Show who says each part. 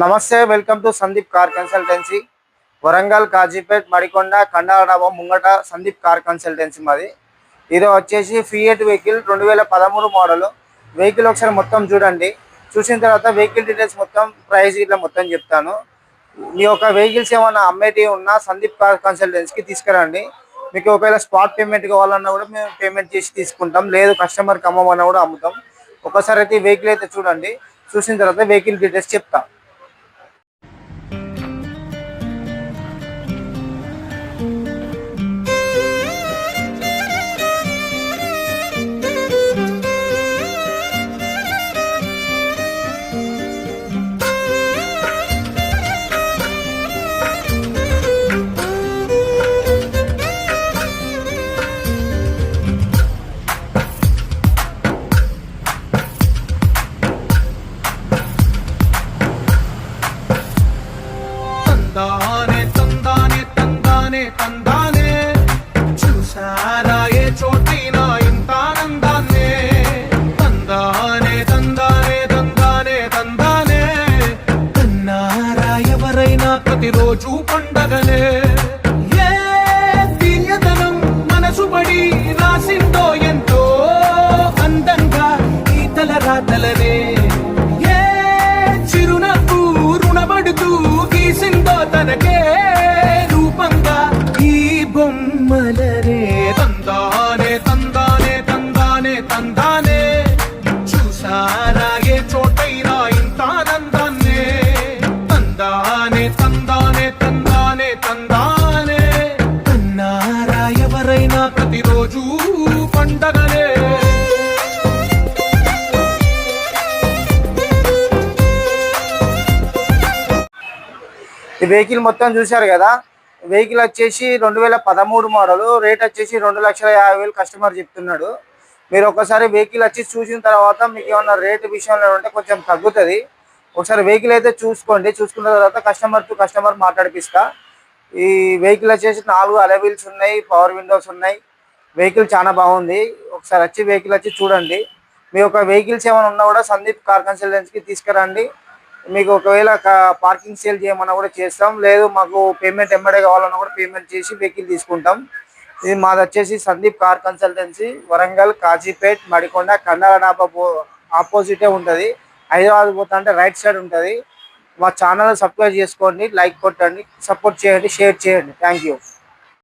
Speaker 1: నమస్తే, welcome to Sandeep car consultancy. Warangal, Kazipet, Madikonda, Kandala dhaba ముంగట Sandeep car consultancy మాది. ఇది వచ్చేసి ఫియట్ వెహికల్ 2013 మోడల్ వెహికల్. ఒకసారి మొత్తం చూడండి. చూసిన తర్వాత వెహికల్ డీటెయిల్స్ మొత్తం, ప్రైస్ ఇట్లా మొత్తం చెప్తాను. మీ యొక్క వెహికల్స్ ఏమైనా అమ్మేటివి ఉన్నా సందీప్ కార్ కన్సల్టెన్సీకి తీసుకురండి. మీకు ఒకవేళ స్పాట్ పేమెంట్ కావాలన్నా కూడా మేము పేమెంట్ చేసి తీసుకుంటాం, లేదు కస్టమర్కి అమ్మమన్నా కూడా అమ్ముతాం. ఒకసారి అయితే వెహికల్ అయితే చూడండి. చూసిన తర్వాత వెహికల్ డీటెయిల్స్ చెప్తాం.
Speaker 2: తందానే తందానే తందానే తందానే చూసారా ఏ చోటైనా ఇంత ఆనందాన్నే. తందానే తందానే తందానే తందానే కన్నారా ఎవరైనా ప్రతిరోజు పండగలే. ఏ తీయదనం మనసు పడి రాసిందో ఎంతో అందంగా ఈ తల రాతలనే. ఏ చిరునవ్వు రుణపడుతూ గీసిందో తనకే రూపంగా ఈ బొమ్మలనే. తందానే తందానే తందానే తందానే చూసారా ఏ చోటైనా ఇంత ఆనందాన్నే. తందానే తందానే తందానే తందానే కన్నారా ఎవరైనా ప్రతిరోజు పండగలే.
Speaker 1: ఈ వెహికల్ మొత్తం చూశారు కదా. వెహికల్ వచ్చేసి 2013 మోడల్. రేట్ వచ్చేసి 2,50,000 కస్టమర్ చెప్తున్నాడు. మీరు ఒకసారి వెహికల్ వచ్చి చూసిన తర్వాత మీకు ఏమన్నా రేటు విషయంలో ఉంటే కొంచెం తగ్గుతుంది. ఒకసారి వెహికల్ అయితే చూసుకోండి. చూసుకున్న తర్వాత కస్టమర్ టు కస్టమర్ మాట్లాడిపిస్తా. ఈ వెహికల్ వచ్చేసి 4 అలై వీల్స్ ఉన్నాయి, పవర్ విండోస్ ఉన్నాయి. వెహికల్ చాలా బాగుంది. ఒకసారి వచ్చి వెహికల్ వచ్చి చూడండి. మీ యొక్క వెహికల్స్ ఏమైనా ఉన్నా కూడా సందీప్ కార్ కన్సల్టెన్సీకి తీసుకురండి. మీకు ఒకవేళ పార్కింగ్ సేల్ చేయమన్నా కూడా చేస్తాం, లేదు మాకు పేమెంట్ ఎంబడే కావాలన్నా కూడా పేమెంట్ చేసి వెహికల్ తీసుకుంటాం. ఇది మాది వచ్చేసి సందీప్ కార్ కన్సల్టెన్సీ, వరంగల్, కాజీపేట్, మడికొండ, కండాల డాబా ఆపోజిటే ఉంటుంది. హైదరాబాద్ పోతా అంటే రైట్ సైడ్ ఉంటుంది. మా ఛానల్ సబ్స్క్రైబ్ చేసుకోండి, లైక్ కొట్టండి, సపోర్ట్ చేయండి, షేర్ చేయండి. Thank you.